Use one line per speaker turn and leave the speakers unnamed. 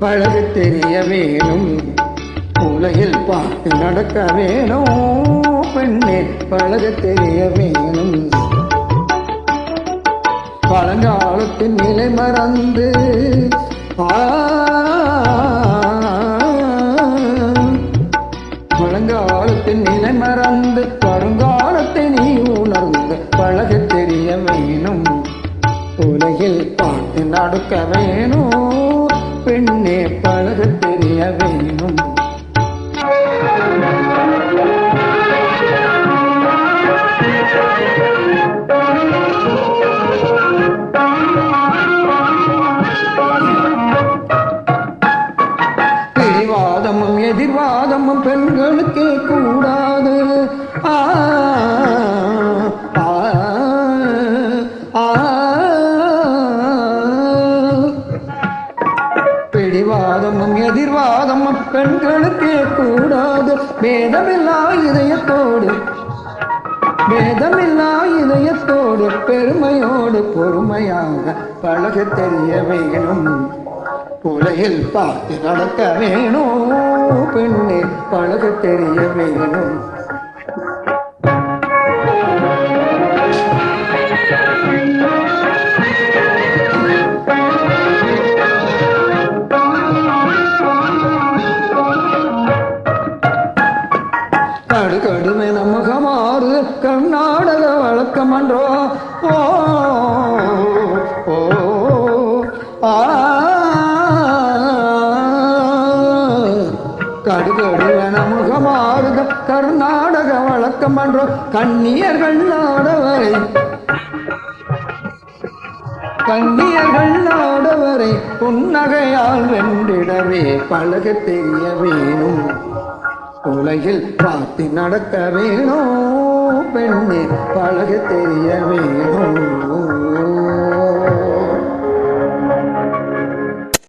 பழகு தெரிய வேணும், உலகில் பார்த்து நடக்க வேணும். பெண்ணே பழகு தெரிய வேணும், பழங்காலத்தின் நிலை மறந்து பழங்காலத்தின் நிலை மறந்து வருங்காலத்தை நீ உணர்ந்து பழகு தெரிய வேணும், உலகில் பார்த்து நடக்க வேணும். பெண்ணே பழகு தெரிய வேணும். பிடிவாதமும் எதிர்வாதமும் பெண்களுக்கே கூடாது. பிடிவாதமும் எதிர்வாதமும் பெண்களுக்கே கூடாது. பேதமில்லா இதயத்தோடு பேதமில்லா இதயத்தோடு பெருமையோடு பொறுமையாக பழக தெரிய வேணும், உலகில் பார்த்து நடக்க வேணும். பெண்ணே பழக தெரிய வேணும். கடுமென முகமாறு கர்நாடக வழக்கமன்றோ. கடுகடுவென முகமாறுத கர்நாடக வழக்கமன்றோ. கண்ணியர்கள் நாடவரை புன்னகையால் வென்றிடவே பழக தெரிய வேணும், உலகில் பார்த்து நடக்க வேணும். பெண்ணே பழக தெரிய வேணும்.